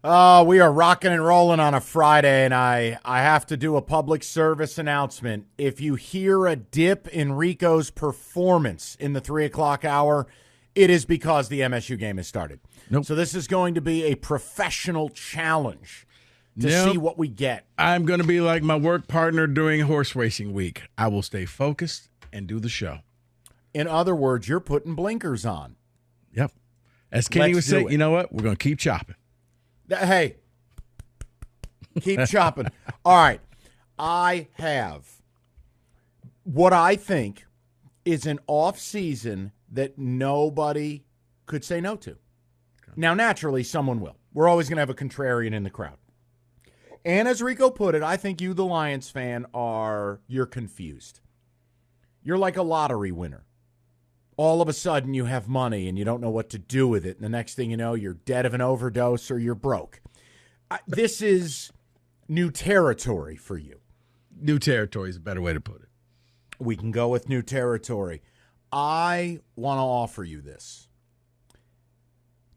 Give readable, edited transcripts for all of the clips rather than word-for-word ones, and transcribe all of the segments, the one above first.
We are rocking and rolling on a Friday, and I have to do a public service announcement. If you hear a dip in Rico's performance in the 3 o'clock hour, it is because the MSU game has started. Nope. So this is going to be a professional challenge to see what we get. I'm going to be like my work partner during horse racing week. I will stay focused and do the show. In other words, you're putting blinkers on. Yep. As Kenny would say, you know what? We're going to keep chopping. Hey, keep chopping. All right. I have what I think is an off season that nobody could say no to. Okay. Now, naturally, someone will. We're always going to have a contrarian in the crowd. And as Rico put it, I think you, the Lions fan, you're confused. You're like a lottery winner. All of a sudden, you have money and you don't know what to do with it. And the next thing you know, you're dead of an overdose or you're broke. This is new territory for you. New territory is a better way to put it. We can go with new territory. I want to offer you this.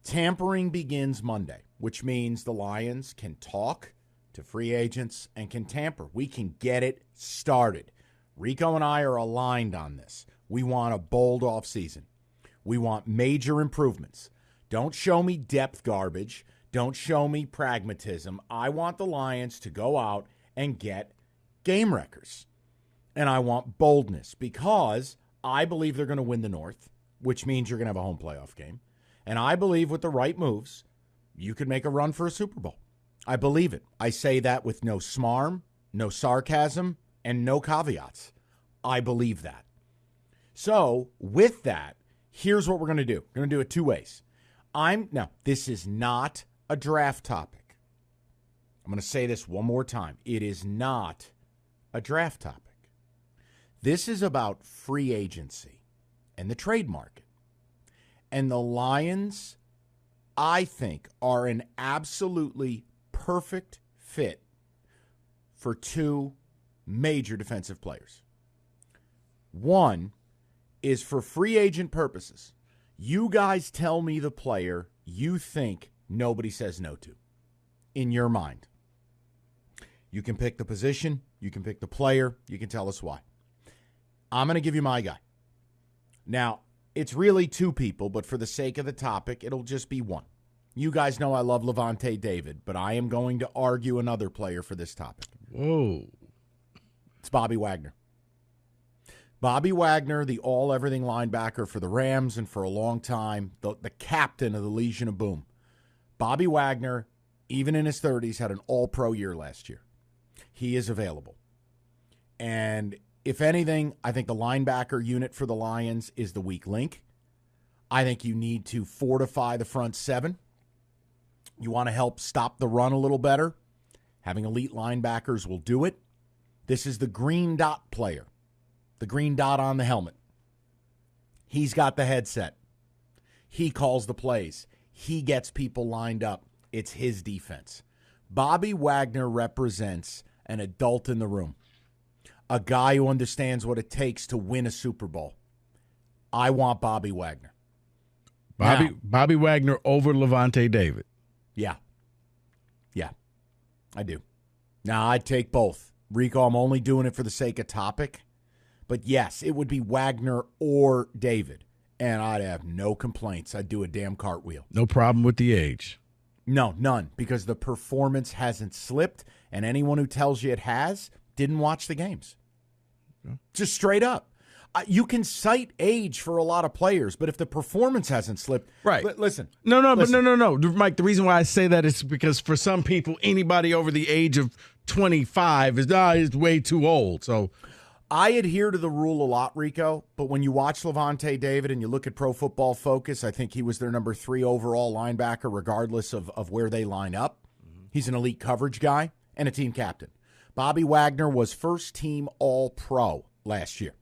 Tampering begins Monday, which means the Lions can talk to free agents and can tamper. We can get it started. Rico and I are aligned on this. We want a bold offseason. We want major improvements. Don't show me depth garbage. Don't show me pragmatism. I want the Lions to go out and get game wreckers. And I want boldness because I believe they're going to win the North, which means you're going to have a home playoff game. And I believe with the right moves, you could make a run for a Super Bowl. I believe it. I say that with no smarm, no sarcasm, and no caveats. I believe that. So, with that, here's what we're going to do. We're going to do it two ways. Now, this is not a draft topic. I'm going to say this one more time. It is not a draft topic. This is about free agency and the trade market. And the Lions, I think, are an absolutely perfect fit for two major defensive players. One is for free agent purposes. You guys tell me the player you think nobody says no to in your mind. You can pick the position. You can pick the player. You can tell us why. I'm going to give you my guy. Now, it's really two people, but for the sake of the topic, it'll just be one. You guys know I love Valenti David, but I am going to argue another player for this topic. Whoa. It's Bobby Wagner. Bobby Wagner, the all-everything linebacker for the Rams and for a long time, the captain of the Legion of Boom. Bobby Wagner, even in his 30s, had an all-pro year last year. He is available. And if anything, I think the linebacker unit for the Lions is the weak link. I think you need to fortify the front seven. You want to help stop the run a little better. Having elite linebackers will do it. This is the green dot player. The green dot on the helmet. He's got the headset. He calls the plays. He gets people lined up. It's his defense. Bobby Wagner represents an adult in the room. A guy who understands what it takes to win a Super Bowl. I want Bobby Wagner. Bobby Wagner over Valenti David. Yeah. Yeah, I do. Now, I'd take both. Rico, I'm only doing it for the sake of topic. But yes, it would be Wagner or David. And I'd have no complaints. I'd do a damn cartwheel. No problem with the age. No, none. Because the performance hasn't slipped. And anyone who tells you it has didn't watch the games. Okay. Just straight up. You can cite age for a lot of players, but if the performance hasn't slipped, right? Listen, no, Mike. The reason why I say that is because for some people, anybody over the age of 25 is way too old. So, I adhere to the rule a lot, Rico. But when you watch Valenti David and you look at Pro Football Focus, I think he was their number 3 overall linebacker, regardless of where they line up. Mm-hmm. He's an elite coverage guy and a team captain. Bobby Wagner was first team All-Pro last year.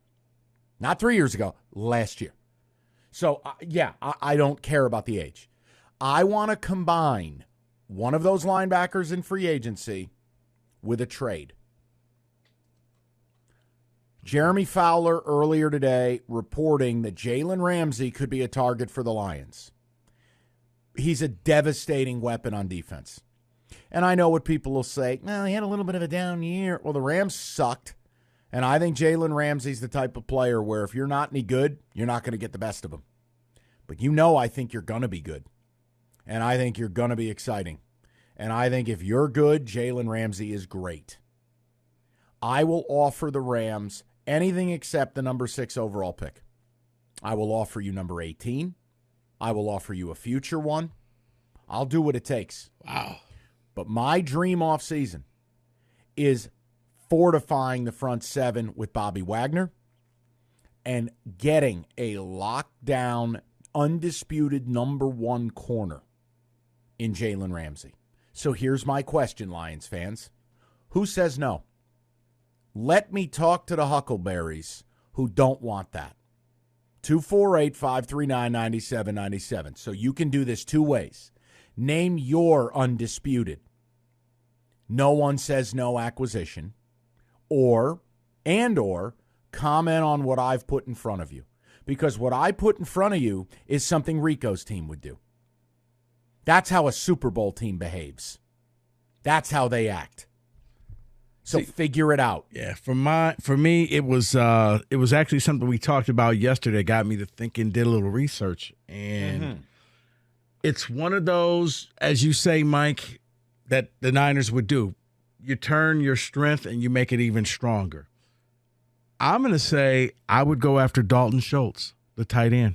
Not 3 years ago, last year. So, I don't care about the age. I want to combine one of those linebackers in free agency with a trade. Jeremy Fowler earlier today reporting that Jalen Ramsey could be a target for the Lions. He's a devastating weapon on defense. And I know what people will say, well, he had a little bit of a down year. Well, the Rams sucked. And I think Jalen Ramsey's the type of player where if you're not any good, you're not going to get the best of him. But I think you're going to be good. And I think you're going to be exciting. And I think if you're good, Jalen Ramsey is great. I will offer the Rams anything except the number 6 overall pick. I will offer you number 18. I will offer you a future one. I'll do what it takes. Wow. But my dream offseason is fortifying the front 7 with Bobby Wagner and getting a lockdown, undisputed number 1 corner in Jalen Ramsey. So here's my question, Lions fans. Who says no? Let me talk to the Huckleberries who don't want that. 248-539-9797. So you can do this 2 ways. Name your undisputed. No one says no acquisition. Or comment on what I've put in front of you. Because what I put in front of you is something Rico's team would do. That's how a Super Bowl team behaves. That's how they act. So figure it out. Yeah, for me, it was actually something we talked about yesterday. Got me to thinking, did a little research, and it's one of those, as you say, Mike, that the Niners would do. You turn your strength and you make it even stronger. I'm going to say I would go after Dalton Schultz, the tight end.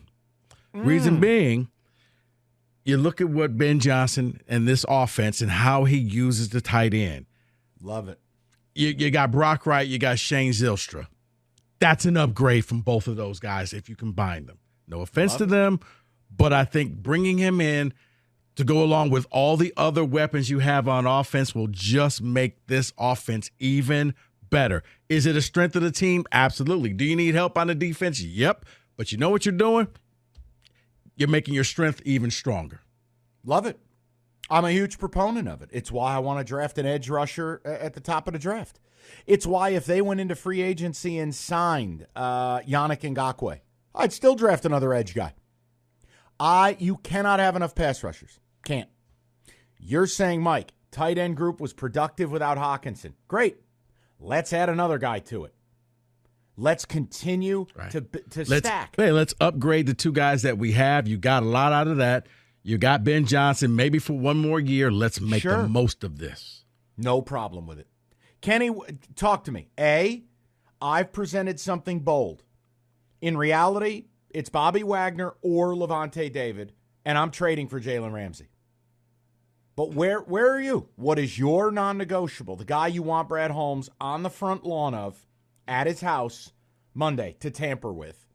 Reason being, you look at what Ben Johnson and this offense and how he uses the tight end. Love it. You got Brock Wright, you got Shane Zylstra. That's an upgrade from both of those guys if you combine them. No offense to them, but I think bringing him in to go along with all the other weapons you have on offense will just make this offense even better. Is it a strength of the team? Absolutely. Do you need help on the defense? Yep. But you know what you're doing? You're making your strength even stronger. Love it. I'm a huge proponent of it. It's why I want to draft an edge rusher at the top of the draft. It's why if they went into free agency and signed Yannick Ngakoue, I'd still draft another edge guy. You cannot have enough pass rushers. Can't. You're saying, Mike, tight end group was productive without Hawkinson. Great. Let's add another guy to it. Let's continue to stack. Hey, let's upgrade the 2 guys that we have. You got a lot out of that. You got Ben Johnson, maybe for 1 more year. Let's make the most of this. No problem with it. Kenny, talk to me. I've presented something bold. In reality, it's Bobby Wagner or Levante David, and I'm trading for Jalen Ramsey. But where are you? What is your non-negotiable? The guy you want Brad Holmes on the front lawn of at his house Monday to tamper with.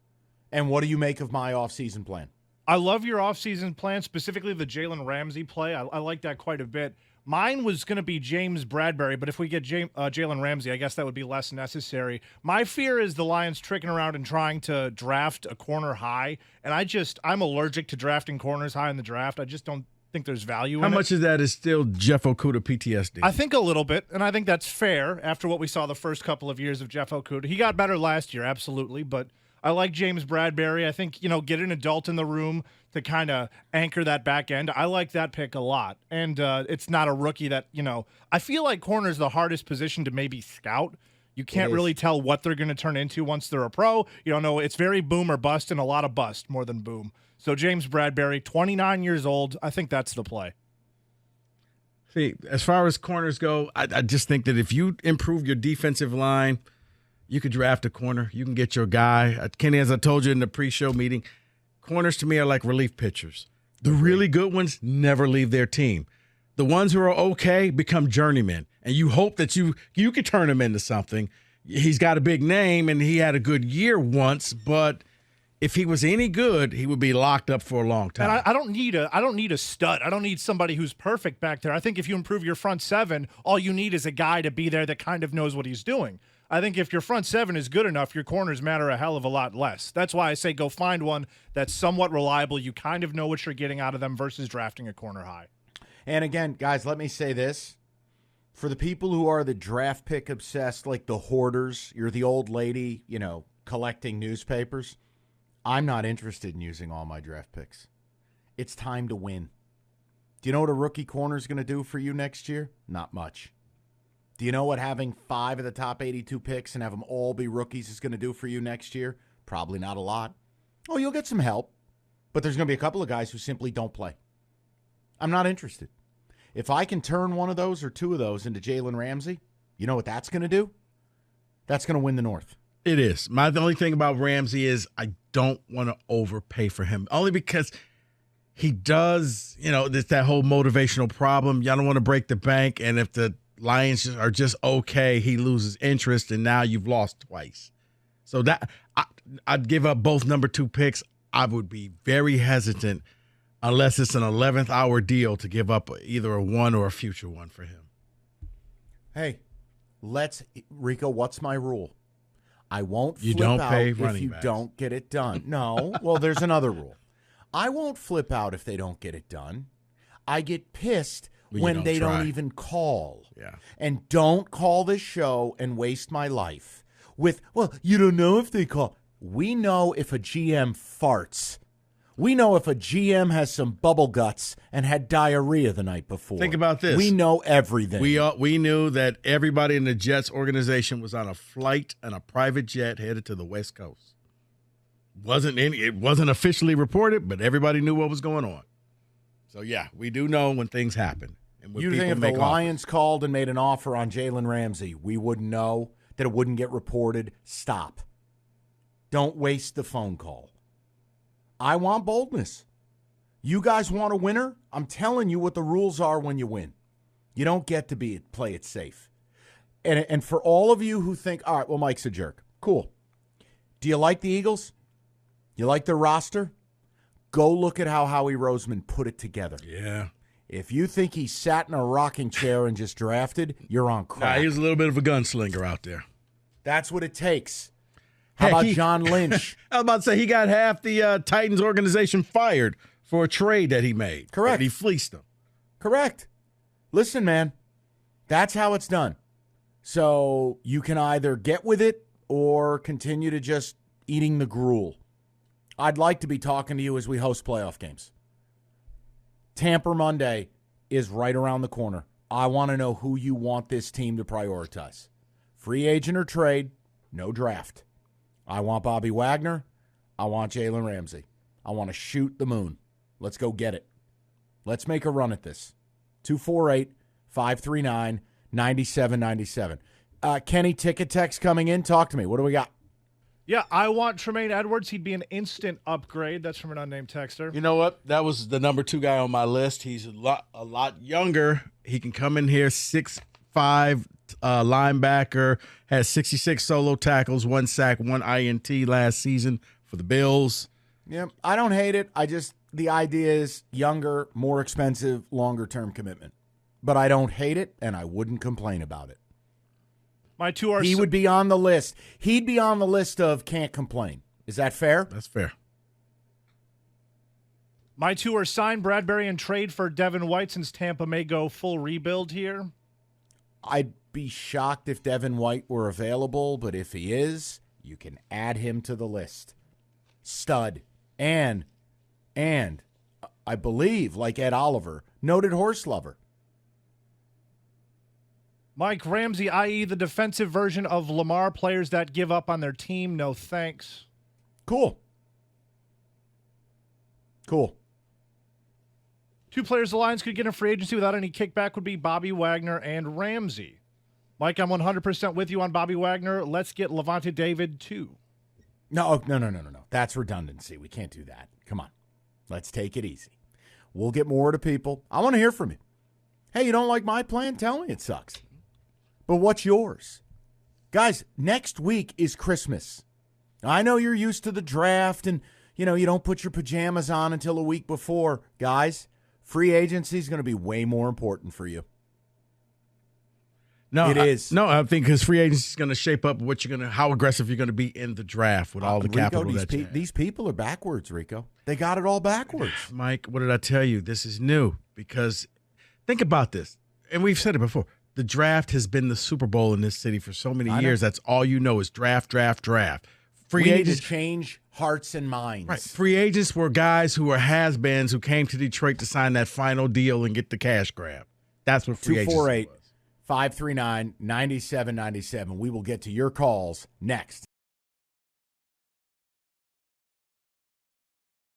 And what do you make of my offseason plan? I love your offseason plan, specifically the Jalen Ramsey play. I like that quite a bit. Mine was going to be James Bradbury, but if we get Jalen Ramsey, I guess that would be less necessary. My fear is the Lions tricking around and trying to draft a corner high, and I'm allergic to drafting corners high in the draft. I just don't think there's value in it. How much of that is still Jeff Okudah PTSD? I think a little bit, and I think that's fair after what we saw the first couple of years of Jeff Okudah. He got better last year, absolutely, but I like James Bradbury. I think, get an adult in the room to kind of anchor that back end. I like that pick a lot. And it's not a rookie that, I feel like corner is the hardest position to maybe scout. You can't really tell what they're going to turn into once they're a pro. You don't know. It's very boom or bust, and a lot of bust more than boom. So James Bradbury, 29 years old, I think that's the play. See, as far as corners go, I just think that if you improve your defensive line, you could draft a corner. You can get your guy. Kenny, as I told you in the pre-show meeting, corners to me are like relief pitchers. The really good ones never leave their team. The ones who are okay become journeymen, and you hope that you could turn him into something. He's got a big name, and he had a good year once, but if he was any good, he would be locked up for a long time. And I don't need a stud. I don't need somebody who's perfect back there. I think if you improve your front 7, all you need is a guy to be there that kind of knows what he's doing. I think if your front 7 is good enough, your corners matter a hell of a lot less. That's why I say go find one that's somewhat reliable. You kind of know what you're getting out of them versus drafting a corner high. And again, guys, let me say this. For the people who are the draft pick obsessed, like the hoarders, you're the old lady, collecting newspapers. I'm not interested in using all my draft picks. It's time to win. Do you know what a rookie corner is going to do for you next year? Not much. Do you know what having 5 of the top 82 picks and have them all be rookies is going to do for you next year? Probably not a lot. Oh, you'll get some help, but there's going to be a couple of guys who simply don't play. I'm not interested. If I can turn one of those or 2 of those into Jalen Ramsey, you know what that's going to do? That's going to win the North. It is. The only thing about Ramsey is I don't want to overpay for him, only because he does, there's that whole motivational problem. Y'all don't want to break the bank, and if the Lions are just okay, he loses interest, and now you've lost twice. So that I'd give up both number 2 picks. I would be very hesitant unless it's an 11th hour deal to give up either a 1 or a future 1 for him. Hey, Rico, what's my rule? I won't flip you don't out pay if running you backs. Don't get it done. No, well, there's another rule. I won't flip out if they don't get it done. I get pissed when they don't even call. Yeah. And don't call this show and waste my life with, well, you don't know if they call. We know if a GM farts. We know if a GM has some bubble guts and had diarrhea the night before. Think about this. We know everything. We knew that everybody in the Jets organization was on a flight and a private jet headed to the West Coast. It wasn't officially reported, but everybody knew what was going on. So, yeah, we do know when things happen. And when you think if the Lions called and made an offer on Jalen Ramsey, we wouldn't know, that it wouldn't get reported? Stop. Don't waste the phone call. I want boldness. You guys want a winner? I'm telling you what the rules are when you win. You don't get to play it safe. And for all of you who think, all right, well, Mike's a jerk. Cool. Do you like the Eagles? You like their roster? Go look at how Howie Roseman put it together. Yeah. If you think he sat in a rocking chair and just drafted, you're on crack. Nah, he's a little bit of a gunslinger out there. That's what it takes. How about John Lynch? I was about to say he got half the Titans organization fired for a trade that he made. Correct. And he fleeced them. Correct. Listen, man, that's how it's done. So you can either get with it or continue to just eating the gruel. I'd like to be talking to you as we host playoff games. Tamper Monday is right around the corner. I want to know who you want this team to prioritize. Free agent or trade, no draft. I want Bobby Wagner. I want Jalen Ramsey. I want to shoot the moon. Let's go get it. Let's make a run at this. 248-539-9797. Kenny, ticket text coming in. Talk to me. What do we got? Yeah, I want Tremaine Edwards. He'd be an instant upgrade. That's from an unnamed texter. You know what? That was the number 2 guy on my list. He's a lot younger. He can come in here 6'5", linebacker, has 66 solo tackles, 1 sack, 1 INT last season for the Bills. Yeah, I don't hate it. The idea is younger, more expensive, longer-term commitment. But I don't hate it, and I wouldn't complain about it. My 2 are... He would be on the list. He'd be on the list of can't complain. Is that fair? That's fair. My 2 are sign Bradbury and trade for Devin White since Tampa may go full rebuild here. I'd be shocked if Devin White were available, but if he is, you can add him to the list. Stud. And I believe, like Ed Oliver, noted horse lover. Mike Ramsey, i.e. the defensive version of Lamar, players that give up on their team, no thanks. Cool. 2 players the Lions could get in free agency without any kickback would be Bobby Wagner and Ramsey. Mike, I'm 100% with you on Bobby Wagner. Let's get Levante David, too. No. That's redundancy. We can't do that. Come on. Let's take it easy. We'll get more to people. I want to hear from you. Hey, you don't like my plan? Tell me it sucks. But what's yours? Guys, next week is Christmas. I know you're used to the draft and, you don't put your pajamas on until a week before. Guys, free agency is going to be way more important for you. No, it is. I think because free agency is going to shape up how aggressive you're going to be in the draft with all the capital that you have. These people are backwards, Rico. They got it all backwards. Mike, what did I tell you? This is new because think about this, and we've said it before. The draft has been the Super Bowl in this city for so many years. That's all you know is draft. Free we agents need to change hearts and minds. Right. Free agents were guys who were has-beens who came to Detroit to sign that final deal and get the cash grab. That's what free agents was. 248-539-9797. We will get to your calls next.